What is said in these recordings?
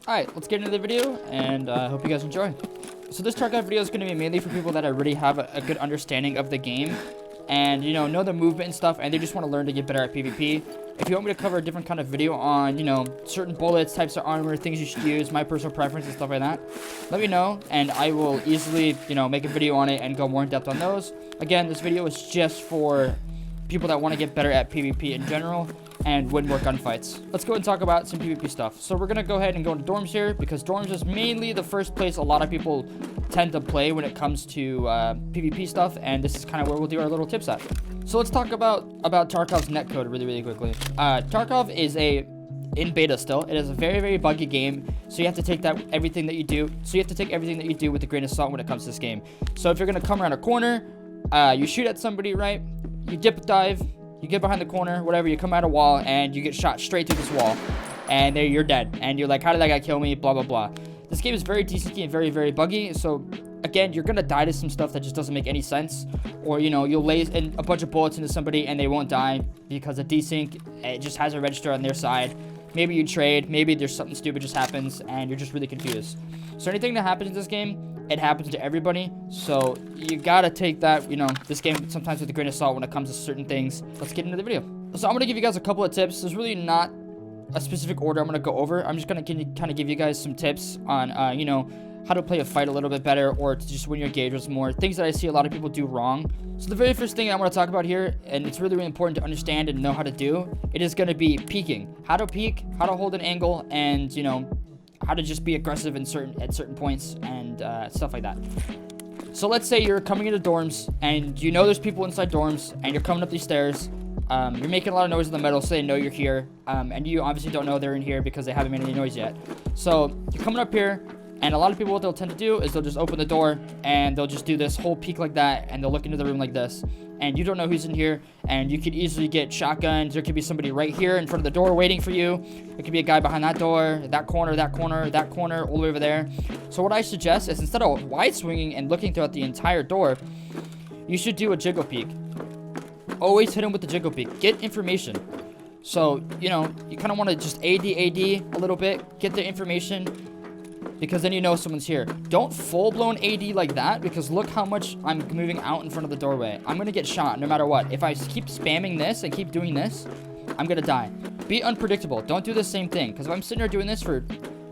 Alright, let's get into the video, and I hope you guys enjoy. So this Tarkov video is going to be mainly for people that already have a good understanding of the game, and, know the movement and stuff, and they just want to learn to get better at PvP. If you want me to cover a different kind of video on, certain bullets, types of armor, things you should use, my personal preference and stuff like that, let me know, and I will easily, make a video on it and go more in depth on those. Again, this video is just for people that want to get better at PvP in general and win more gunfights. Let's go and talk about some PvP stuff. So we're gonna go ahead and go into dorms here, because dorms is mainly the first place a lot of people tend to play when it comes to PvP stuff, and this is kind of where we'll do our little tips at. So let's talk about Tarkov's netcode really quickly. Tarkov is in beta still. It is a very buggy game, so you have to take everything that you do with a grain of salt when it comes to this game. So if you're gonna come around a corner, you shoot at somebody, right? You dip dive, you get behind the corner, whatever, you come out a wall, and you get shot straight through this wall, and there you're dead, and you're like, how did that guy kill me, blah blah. This game is very desync and very buggy, so again, you're gonna die to some stuff that just doesn't make any sense, or you'll lay in a bunch of bullets into somebody and they won't die because of desync. It just has a register on their side. Maybe you trade, maybe there's something stupid just happens and you're just really confused. So anything that happens in this game, it happens to everybody, so you gotta take that, this game sometimes with a grain of salt when it comes to certain things. Let's get into the video. So I'm gonna give you guys a couple of tips. There's really not a specific order I'm gonna go over. I'm just gonna kind of give you guys some tips on, how to play a fight a little bit better, or to just win your engagements more. Things that I see a lot of people do wrong. So the very first thing I want to talk about here, and it's really important to understand and know how to do, it is going to be peeking. How to peek, how to hold an angle, and, how to just be aggressive at certain points and stuff like that. So let's say you're coming into dorms, and there's people inside dorms, and you're coming up these stairs. You're making a lot of noise in the middle, so they know you're here, and you obviously don't know they're in here because they haven't made any noise yet. So you're coming up here, and a lot of people, what they'll tend to do is they'll just open the door, and they'll just do this whole peek like that, and they'll look into the room like this, and you don't know who's in here, and you could easily get shotguns. There could be somebody right here in front of the door waiting for you. It could be a guy behind that door, that corner, all the way over there. So what I suggest is, instead of wide swinging and looking throughout the entire door, you should do a jiggle peek. Always hit him with the jiggle peek. Get information. So, you kind of want to just AD a little bit, get the information, because then someone's here. Don't full-blown AD like that, because look how much I'm moving out in front of the doorway. I'm going to get shot no matter what. If I keep spamming this and keep doing this, I'm going to die. Be unpredictable. Don't do the same thing, because if I'm sitting there doing this for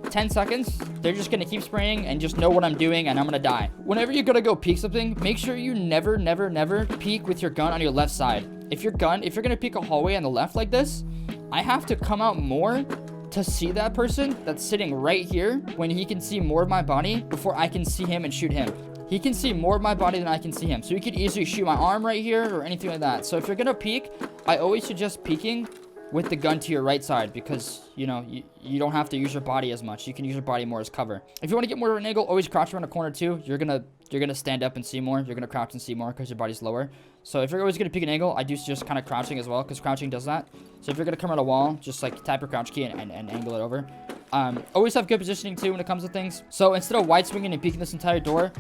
10 seconds, they're just going to keep spraying and just know what I'm doing, and I'm going to die. Whenever you're going to go peek something, make sure you never peek with your gun on your left side. If you're going to peek a hallway on the left like this, I have to come out more to see that person that's sitting right here, when he can see more of my body before I can see him and shoot him. He can see more of my body than I can see him, so he could easily shoot my arm right here or anything like that. So if you're gonna peek, I always suggest peeking with the gun to your right side, because you don't have to use your body as much. You can use your body more as cover. If you want to get more of an angle, always crouch around a corner too. You're gonna stand up and see more. You're gonna crouch and see more because your body's lower. So if you're always gonna peek an angle, I do suggest kind of crouching as well, because crouching does that. So if you're gonna come around a wall, just like tap your crouch key and angle it over. Always have good positioning too when it comes to things. So instead of wide swinging and peeking this entire door,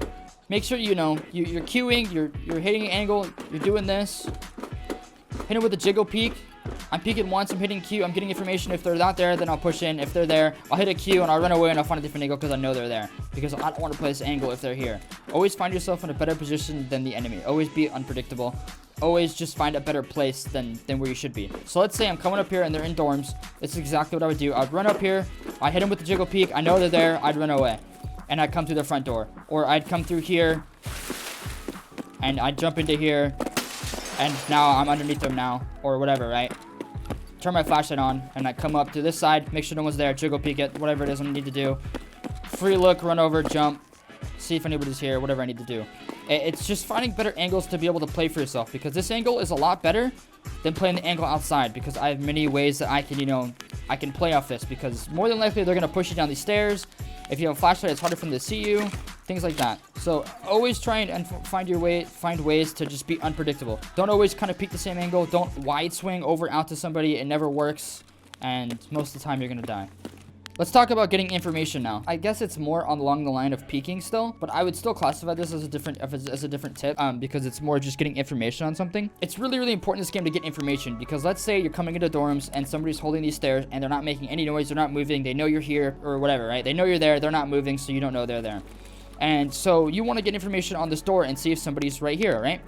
make sure you're queuing, you're hitting an angle, you're doing this. Hit it with a jiggle peek. I'm peeking once, I'm hitting Q, I'm getting information. If they're not there, then I'll push in. If they're there, I'll hit a Q and I'll run away and I'll find a different angle because I know they're there. Because I don't want to play this angle if they're here. Always find yourself in a better position than the enemy. Always be unpredictable. Always just find a better place than where you should be. So let's say I'm coming up here and they're in dorms. This is exactly what I would do. I'd run up here, I'd hit them with the jiggle peek, I know they're there, I'd run away. And I'd come through the front door. Or I'd come through here, and I'd jump into here, and now I'm underneath them now, or whatever, right? Turn my flashlight on, and I come up to this side, make sure no one's there, jiggle peek it, whatever it is I need to do. Free look, run over, jump, see if anybody's here, whatever I need to do. It's just finding better angles to be able to play for yourself, because this angle is a lot better than playing the angle outside, because I have many ways that I can, I can play off this, because more than likely they're going to push you down these stairs. If you have a flashlight, it's harder for them to see you, things like that. So always try and find ways to just be unpredictable. Don't always kind of peek the same angle. Don't wide swing over out to somebody. It never works, and most of the time you're going to die. Let's talk about getting information now. I guess it's more along the line of peeking still, but I would still classify this as a different tip because it's more just getting information on something. It's really, really important in this game to get information because let's say you're coming into dorms and somebody's holding these stairs and they're not making any noise, they're not moving, they know you're here or whatever, right? They know you're there, they're not moving, so you don't know they're there. And so you want to get information on this door and see if somebody's right here, right?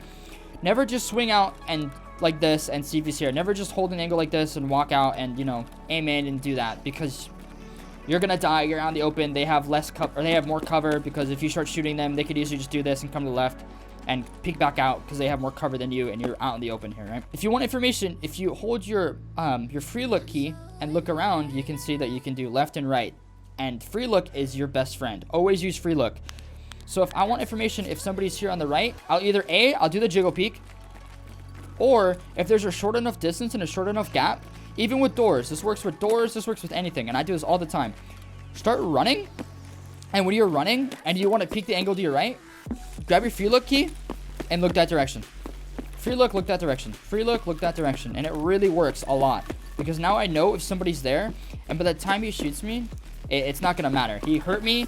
Never just swing out and like this and see if he's here. Never just hold an angle like this and walk out and, you know, aim in and do that because you're gonna die. You're out in the open. They have less cover, or they have more cover because if you start shooting them, they could easily just do this and come to the left and peek back out because they have more cover than you and you're out in the open here, right? If you want information, if you hold your free look key and look around, you can see that you can do left and right. And free look is your best friend. Always use free look. So if I want information, if somebody's here on the right, I'll either I'll do the jiggle peek, or if there's a short enough distance and a short enough gap, even with doors, this works with doors, this works with anything, and I do this all the time. Start running, and when you're running and you want to peek the angle to your right, grab your free look key and look that direction. Free look that direction. Free look that direction. And it really works a lot because now I know if somebody's there, and by the time he shoots me, it's not going to matter. He hurt me.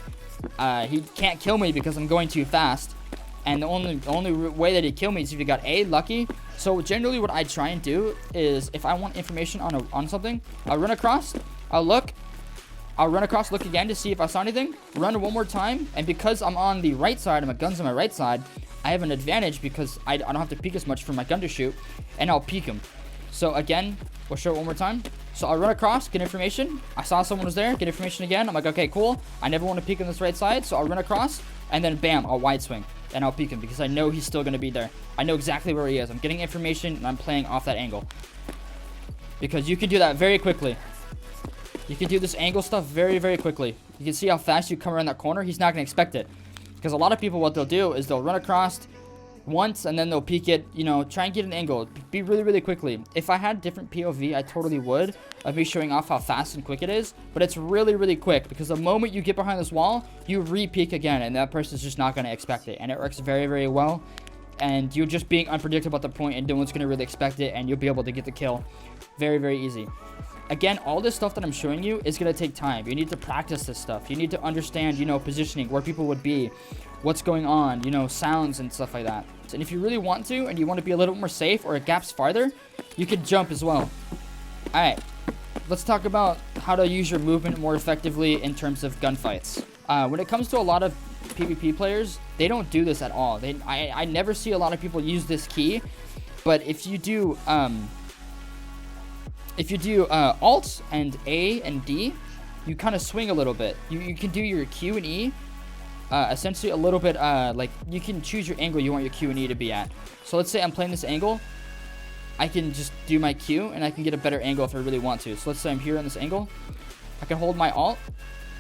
He can't kill me because I'm going too fast. And the only way that he'd kill me is if he got lucky. So generally what I try and do is if I want information on something, I'll run across, I'll look, I'll run across, look again to see if I saw anything, run one more time, and because I'm on the right side and my gun's on my right side, I have an advantage because I don't have to peek as much for my gun to shoot, and I'll peek him. So again, we'll show it one more time. So I'll run across, get information. I saw someone was there, get information again. I'm like, okay, cool. I never want to peek on this right side, so I'll run across, and then bam, I'll wide swing. And I'll peek him because I know he's still going to be there. I know exactly where he is. I'm getting information, and I'm playing off that angle. Because you can do that very quickly. You can do this angle stuff very, very quickly. You can see how fast you come around that corner. He's not going to expect it. Because a lot of people, what they'll do is they'll run across once, and then they'll peek it, you know, try and get an angle. Be really, really quickly. If I had different POV, I totally would, of me showing off how fast and quick it is. But it's really, really quick, because the moment you get behind this wall, you re-peek again, and that person's just not going to expect it. And it works very, very well. And you're just being unpredictable at the point, and no one's going to really expect it, and you'll be able to get the kill. Very, very easy. Again, all this stuff that I'm showing you is going to take time. You need to practice this stuff. You need to understand, you know, positioning, where people would be, what's going on, you know, sounds and stuff like that. And if you really want to, and you want to be a little bit more safe or it gaps farther, you can jump as well. Alright, let's talk about how to use your movement more effectively in terms of gunfights. When it comes to a lot of PvP players, they don't do this at all. I never see a lot of people use this key, but if you do Alt and A and D, you kind of swing a little bit. You can do your Q and E, essentially a little bit, like you can choose your angle you want your Q and E to be at. So let's say I'm playing this angle, I can just do my Q and I can get a better angle if I really want to. So let's say I'm here on this angle, I can hold my Alt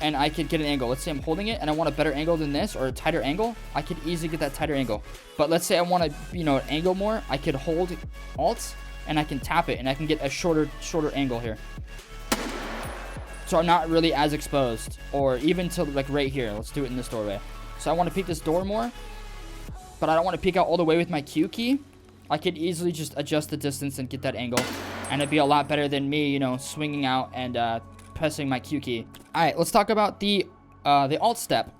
and I could get an angle. Let's say I'm holding it and I want a better angle than this or a tighter angle, I could easily get that tighter angle. But let's say I want to, you know, angle more, I could hold Alt and I can tap it and I can get a shorter angle here. So I'm not really as exposed, or even to like right here. Let's do it in this doorway. So I want to peek this door more, but I don't want to peek out all the way with my Q key. I could easily just adjust the distance and get that angle, and it'd be a lot better than me, you know, swinging out and pressing my Q key. All right, let's talk about the alt step.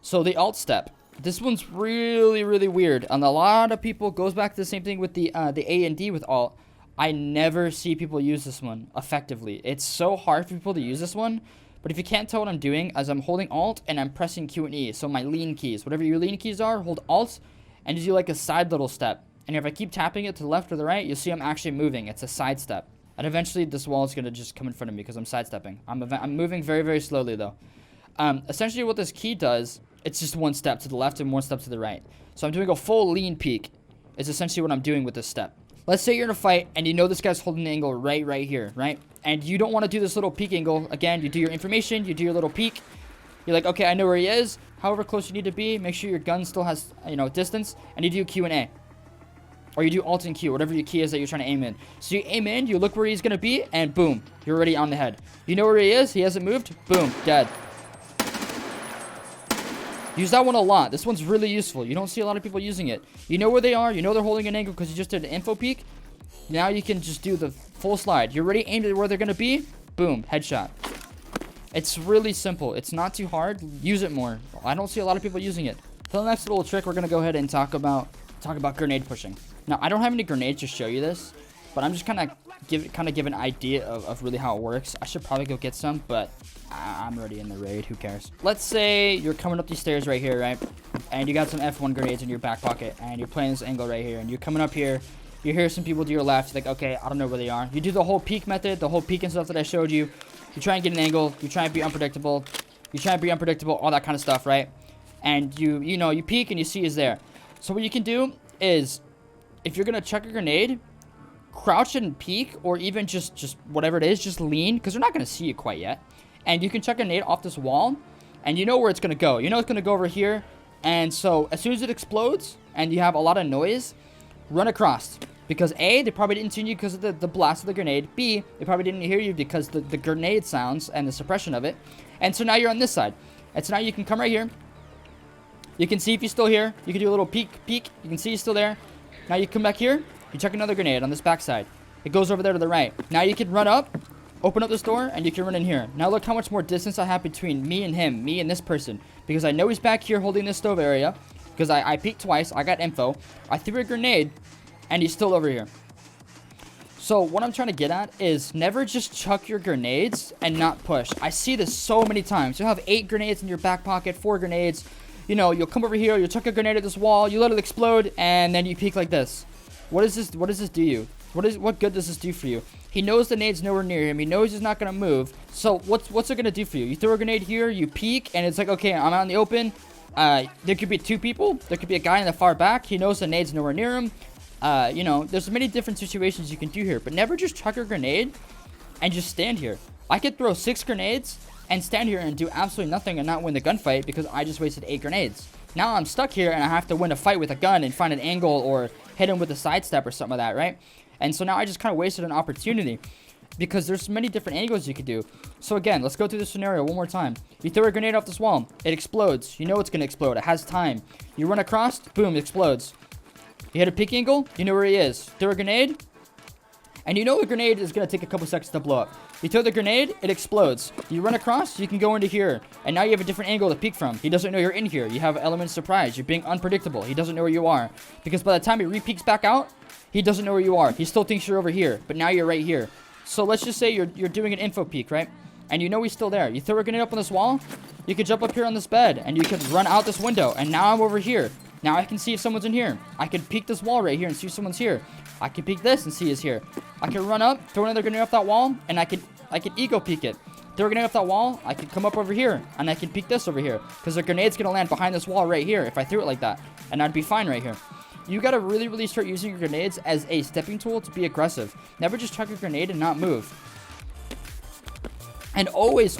So the alt step, this one's really, really weird, and a lot of people goes back to the same thing with the A and D with alt. I never see people use this one effectively. It's so hard for people to use this one. But if you can't tell what I'm doing, as I'm holding Alt and I'm pressing Q and E, so my lean keys, whatever your lean keys are, hold Alt and you do like a side little step. And if I keep tapping it to the left or the right, you'll see I'm actually moving. It's a side step. And eventually this wall is going to just come in front of me because I'm sidestepping. I'm moving very, very slowly though. Essentially what this key does, it's just one step to the left and one step to the right. So I'm doing a full lean peek is essentially what I'm doing with this step. Let's say you're in a fight and you know this guy's holding the angle right here, right? And you don't want to do this little peek angle. Again, you do your information, you do your little peek. You're like, okay, I know where he is. However close you need to be, make sure your gun still has, you know, distance, and you do Q and A. Or you do Alt and Q, whatever your key is that you're trying to aim in. So you aim in, you look where he's going to be, and boom, you're already on the head. You know where he is, he hasn't moved, boom, dead. Use that one a lot. This one's really useful. You don't see a lot of people using it. You know where they are. You know they're holding an angle because you just did an info peek. Now you can just do the full slide. You're already aimed at where they're going to be. Boom. Headshot. It's really simple. It's not too hard. Use it more. I don't see a lot of people using it. For the next little trick, we're gonna go ahead and talk about grenade pushing. Now, I don't have any grenades to show you this, but I'm just kind of give an idea of really how it works. I should probably go get some, but I'm already in the raid. Who cares? Let's say you're coming up these stairs right here, right? And you got some F1 grenades in your back pocket, and you're playing this angle right here, and you're coming up here. You hear some people to your left. You're like, okay, I don't know where they are. You do the whole peek method, the whole peek and stuff that I showed you. You try and get an angle. You try and be unpredictable. All that kind of stuff, right? And you peek and you see is there. So what you can do is, if you're gonna chuck a grenade, crouch and peek, or even just whatever it is, just lean, because they're not gonna see you quite yet. And you can chuck a grenade off this wall, and you know where it's gonna go. You know it's gonna go over here. And so as soon as it explodes and you have a lot of noise, run across. Because A, they probably didn't see you because of the blast of the grenade. B, they probably didn't hear you because the grenade sounds and the suppression of it. And so now you're on this side. And so now you can come right here. You can see if you're still here. You can do a little peek. You can see you're still there. Now you come back here. You chuck another grenade on this back side. It goes over there to the right. Now you can run up, open up this door, and you can run in here. Now look how much more distance I have between me and him, me and this person. Because I know he's back here holding this stove area. Because I peeked twice. I got info. I threw a grenade. And he's still over here. So what I'm trying to get at is never just chuck your grenades and not push. I see this so many times. You'll have 8 grenades in your back pocket, 4 grenades. You know, you'll come over here, you'll chuck a grenade at this wall, you let it explode, and then you peek like this. What does this do you? What good does this do for you? He knows the nade's nowhere near him. He knows he's not gonna move. So what's it gonna do for you? You throw a grenade here, you peek, and it's like, okay, I'm out in the open. There could be 2 people. There could be a guy in the far back. He knows the nade's nowhere near him. You know, there's many different situations you can do here, but never just chuck a grenade and just stand here. I could throw 6 grenades and stand here and do absolutely nothing and not win the gunfight because I just wasted 8 grenades. Now I'm stuck here and I have to win a fight with a gun and find an angle or hit him with a sidestep or something like that, right? And so now I just kind of wasted an opportunity because there's many different angles you could do. So again, let's go through the scenario one more time. You throw a grenade off this wall, it explodes. You know it's going to explode. It has time. You run across, boom, it explodes. You hit a peek angle, you know where he is. Throw a grenade, and you know the grenade is going to take a couple seconds to blow up. You throw the grenade, it explodes. You run across, you can go into here, and now you have a different angle to peek from. He doesn't know you're in here. You have element of surprise. You're being unpredictable. He doesn't know where you are. Because by the time he re-peeks back out, he doesn't know where you are. He still thinks you're over here, but now you're right here. So let's just say you're doing an info peek, right? And you know he's still there. You throw a grenade up on this wall, you could jump up here on this bed, and you could run out this window, and now I'm over here. Now I can see if someone's in here. I can peek this wall right here and see if someone's here. I can peek this and see is here. I can run up, throw another grenade off that wall, and I can ego peek it. Throw a grenade off that wall, I can come up over here, and I can peek this over here. Because the grenade's going to land behind this wall right here if I threw it like that. And I'd be fine right here. You got to really start using your grenades as a stepping tool to be aggressive. Never just chuck a grenade and not move. And always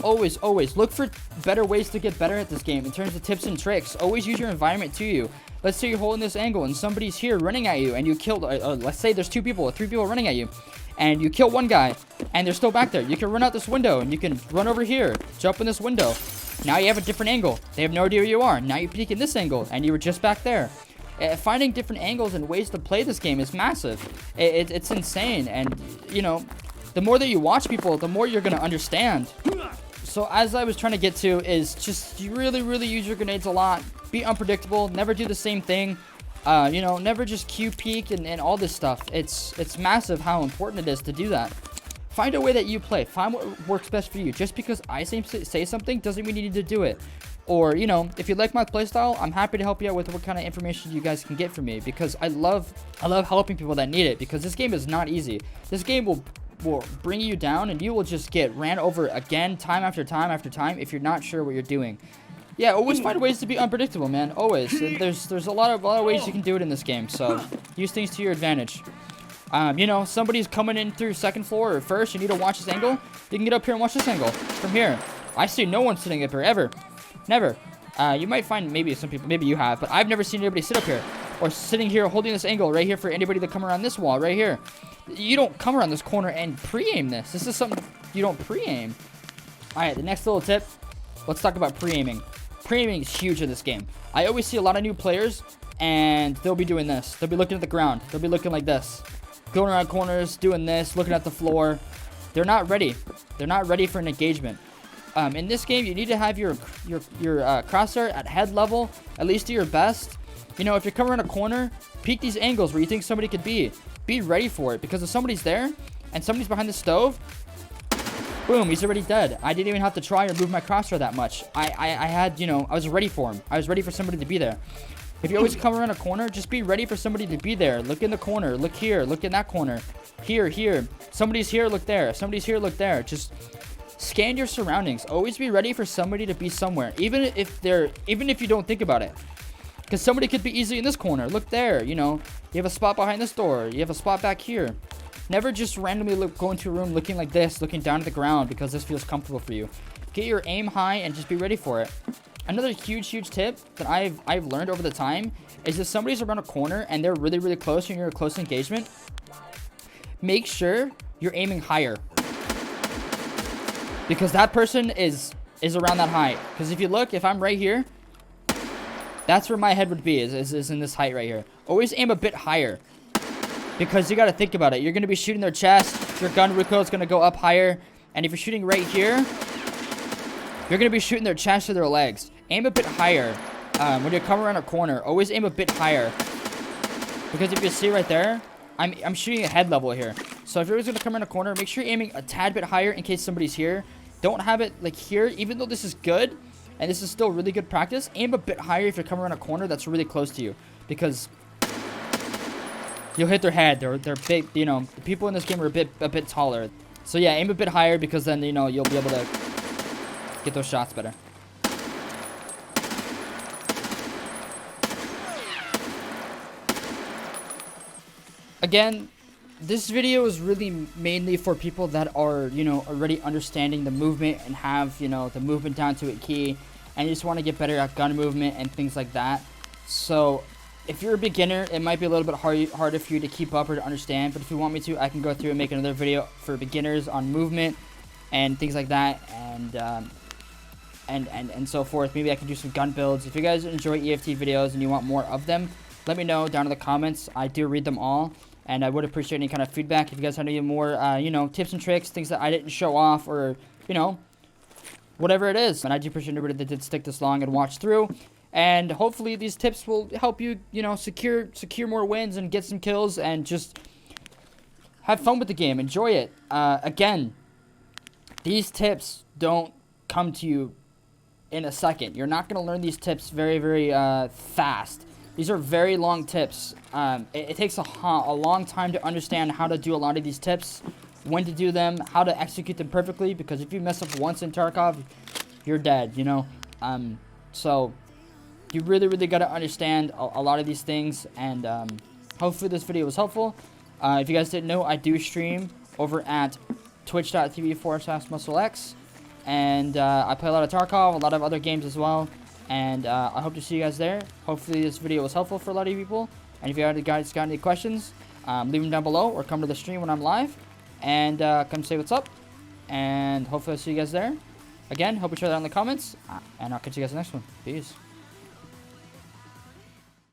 look for better ways to get better at this game in terms of tips and tricks. Always use your environment to you. Let's say you're holding this angle and somebody's here running at you and you killed, let's say there's 2 people or 3 people running at you. And you kill one guy and they're still back there. You can run out this window and you can run over here, jump in this window. Now you have a different angle. They have no idea where you are. Now you peek in this angle and you were just back there. Finding different angles and ways to play this game is massive. It's insane. And, you know, the more that you watch people, the more you're going to understand. So as I was trying to get to is just you really use your grenades a lot. Be unpredictable. Never do the same thing. You know, never just Q peek and all this stuff. It's massive how important it is to do that. Find a way that you play. Find what works best for you. Just because I say something doesn't mean you need to do it. Or, you know, if you like my playstyle, I'm happy to help you out with what kind of information you guys can get from me. Because I love helping people that need it. Because this game is not easy. This game will bring you down and you will just get ran over again time after time after time if you're not sure what you're doing. Yeah, always find ways to be unpredictable, man. Always. There's a lot of ways you can do it in this game, so use things to your advantage. You know, somebody's coming in through 2nd floor or 1st, you need to watch this angle. You can get up here and watch this angle from here. I see no one sitting up here ever. Never. You might find maybe some people, maybe you have, but I've never seen anybody sit up here or sitting here holding this angle right here for anybody to come around this wall right here. You don't come around this corner and pre-aim this. This is something you don't pre-aim. All right, the next little tip. Let's talk about pre-aiming. Pre-aiming is huge in this game. I always see a lot of new players, and they'll be doing this. They'll be looking at the ground. They'll be looking like this. Going around corners, doing this, looking at the floor. They're not ready. They're not ready for an engagement. In this game, you need to have your crosshair at head level, at least do your best. You know, if you're covering a corner, peek these angles where you think somebody could be. Be ready for it, because if somebody's there and somebody's behind the stove, boom, he's already dead. I didn't even have to try or move my crosshair that much. I had, you know, I was ready for him. I was ready for somebody to be there. If you always come around a corner, just be ready for somebody to be there. Look in the corner. Look here. Look in that corner. Here, here. Somebody's here. Look there. Somebody's here. Look there. Just scan your surroundings. Always be ready for somebody to be somewhere, even if you don't think about it. Because somebody could be easily in this corner. Look there. You know, you have a spot behind this door. You have a spot back here. Never just randomly go into a room looking like this, looking down at the ground because this feels comfortable for you. Get your aim high and just be ready for it. Another huge tip that I've learned over the time is if somebody's around a corner and they're really close and you're in a close engagement, make sure you're aiming higher. Because that person is around that height. Because if you look, if I'm right here, that's where my head would be, is in this height right here. Always aim a bit higher. Because you got to think about it. You're going to be shooting their chest. Your gun recoil is going to go up higher. And if you're shooting right here, you're going to be shooting their chest or their legs. Aim a bit higher. When you come around a corner, always aim a bit higher. Because if you see right there, I'm shooting at head level here. So if you're always going to come around a corner, make sure you're aiming a tad bit higher in case somebody's here. Don't have it like here. Even though this is good, and this is still really good practice, aim a bit higher if you're coming around a corner that's really close to you. Because you'll hit their head. They're big, you know, the people in this game are a bit taller. So yeah, aim a bit higher because then, you know, you'll be able to get those shots better. Again, this video is really mainly for people that are, you know, already understanding the movement and have, you know, the movement down to a key, and you just want to get better at gun movement and things like that. So if you're a beginner, it might be a little bit harder for you to keep up or to understand, but if you want me to, I can go through and make another video for beginners on movement and things like that, and so forth. Maybe I can do some gun builds. If you guys enjoy EFT videos and you want more of them, let me know down in the comments. I do read them all, and I would appreciate any kind of feedback. If you guys have any more, you know, tips and tricks, things that I didn't show off, or, you know, whatever it is. And I do appreciate everybody that did stick this long and watch through. And hopefully these tips will help you, you know, secure more wins and get some kills and just have fun with the game. Enjoy it. Again, these tips don't come to you in a second. You're not going to learn these tips very fast. These are very long tips. It takes a long time to understand how to do a lot of these tips, when to do them, how to execute them perfectly, because if you mess up once in Tarkov, you're dead, you know. So you really got to understand a lot of these things, and hopefully this video was helpful. If you guys didn't know, I do stream over at twitch.tv/MuscleX, and I play a lot of Tarkov, a lot of other games as well, and I hope to see you guys there. Hopefully this video was helpful for a lot of you people, and if you guys got any questions, leave them down below or come to the stream when I'm live, and come say what's up, and hopefully I'll see you guys there. Again, hope you share that in the comments, and I'll catch you guys in the next one. Peace.